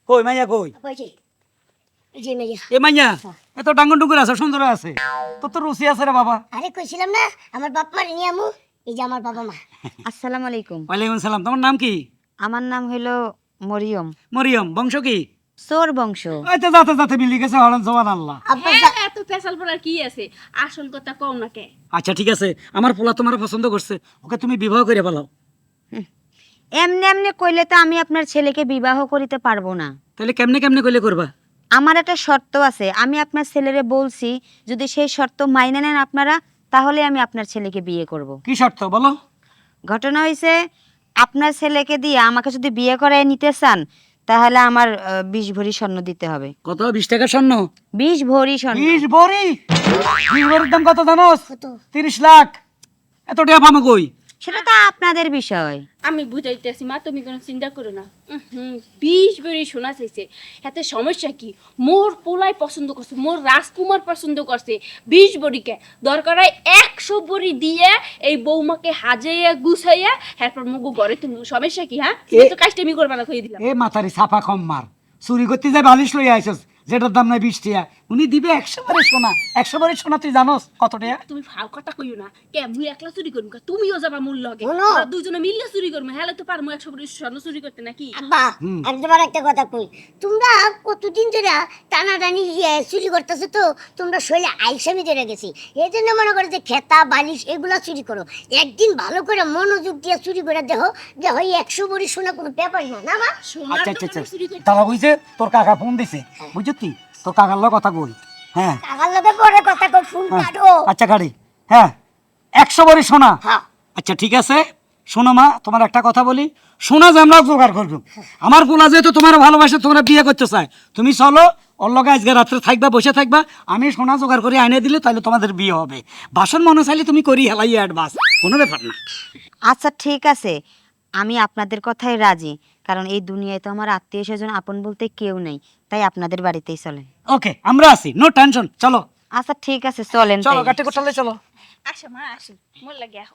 কই মাইয়া কই? জি মাইয়া। এ মাইয়া এত ডাঙ্গর ডুঙ্গুর আছে, সুন্দর আছে, তোর তো রুচি আছে রে বাবা। আরে কইছিলাম না আমার বাপ মারে নিয়ে আমু, এই যে আমার বাবা মা। আসসালামু আলাইকুম। ওয়ালাইকুম সালাম। তোমার নাম কি? আমার নাম হলো মরিয়ম। মরিয়ম। বংশ কি? সোর বংশ। আচ্ছা, যাতে যাতে মিলি গেছে, হলেন সুবহানাল্লাহ। আব্বা এত পেশাল পড়ার কি আছে, আসল কথা কও না কে। আচ্ছা ঠিক আছে, আমার পোলা তোমার পছন্দ করছে, ওকে তুমি বিবাহ করে ফেলাও। এমনি এমনি কইলে তো আমি আপনার ছেলেকে বিবাহ করিতে পারবো না। তাহলে কেমনে কেমনে কইলে করবা? আমার একটা শর্ত আছে, আমি আপনার ছেলেরে বলছি যদি সেই শর্ত মাইনে নেন আপনারা, তাহলে আমি আপনার ছেলেকে বিয়ে করব। কি শর্ত বলো? ঘটনা হয়েছে, আপনার ছেলেকে দিয়ে আমাকে যদি বিয়ে করায় নিতে চান তাহলে আমার 20 ভরি স্বর্ণ দিতে হবে। কত? 20 টাকা স্বর্ণ? 20 ভরি স্বর্ণ। 20 ভরি? 20 ভরির দাম কত জানোস? কত? 30 লাখ। এত টাকা পাবো কই? সেটা তো আপনাদের বিষয়। আমি বুঝাইতেছি মা, তুমি কোনো চিন্তা করো না। 20 বেরি শোনা চাইছে, এতে সমস্যা কি? মোর পোলাই পছন্দ করছে, মোর রাজকুমার পছন্দ করছে। 20 বড়িকে দরকার হয় 100 বড়ি দিয়ে এই বৌমাকে হাজাইয়া গুছাইয়া এরপর মুগু ঘরে তুমি। সমস্যা কি? হ্যাঁ, তুমি তো কাজটামি করবা না, কই দিলাম। এ মাথারি ছাপা কম মার, চুরি করতে যাই বালিশ লইয়া আইছস যেটার দাম নাই 20 টাকা, উনি দিবে 100 ভরি সোনা। 100 ভরি সোনা তুই জানোস কত টাকা? তুমি ফাও কথা কইও না। কে মুই একলা চুরি করব? তুমিও যাবা মোর লগে, শোনো। আমরা দুজনে মিললে চুরি করব। হেলে তো পারমু 100 বড়ি স্বর্ণ চুরি করতে নাকি? আব্বা একবার একটা কথা কই, তোমরা কতদিন ধরে টানাটানি চুরি করতেছো, তো তোমরা শৈলে আইসামি ধরে গেছি। এই জন্য মনে করো যে খেতা বালিশ এগুলা চুরি করো। একদিন ভালো করে মনোযোগ দিয়ে চুরি করে দেখো, যে হয় 100 ভরি সোনা কোনো ব্যাপার না, না মা? সোনার আচ্ছা আচ্ছা দোকানে আচ্ছা, চুরি করতে তারা বুঝছে তোর কাকা ফোন দিছে, বুঝছিস তুই তোর কাকার লগে কথা বল। হ্যাঁ টাকার লোকে পরে কথা কই, ফোন হ্যাঁ, কাটো। আচ্ছা গাড়ি। হ্যাঁ 100 ভরি সোনা। হ্যাঁ আচ্ছা ঠিক আছে, শোনো মা, তোমার একটা কথা বলি, সোনা যে আমরা জোগাড় করবো। আমার পোলা যেহেতু তোমার ভালোবাসে, তোমরা বিয়ে করতে চায়, তুমি চলো ওর লগে আজকে রাত্রে থাকবা, বসে থাকবা, আমি সোনা জোগাড় করে আইনে দিলে তাহলে তোমাদের বিয়ে হবে। বাসন মনে চাইলে তুমি করি হেলাই অ্যাডভান্স, কোনো ব্যাপার না। আচ্ছা ঠিক আছে, আমি আপনাদের কথাই রাজি, কারণ এই দুনিয়ায় তো আমার আত্মীয় স্বজন আপন বলতে কেউ নেই, তাই আপনাদের বাড়িতেই চলেন। ওকে, আমরা আছি, নো টেনশন, চলো আচ্ছা ঠিক আছে, চলেন চলো তাইলে। গাড়ি কোটালে চলো। আসো মা, আসো, মোর লাগে আহো।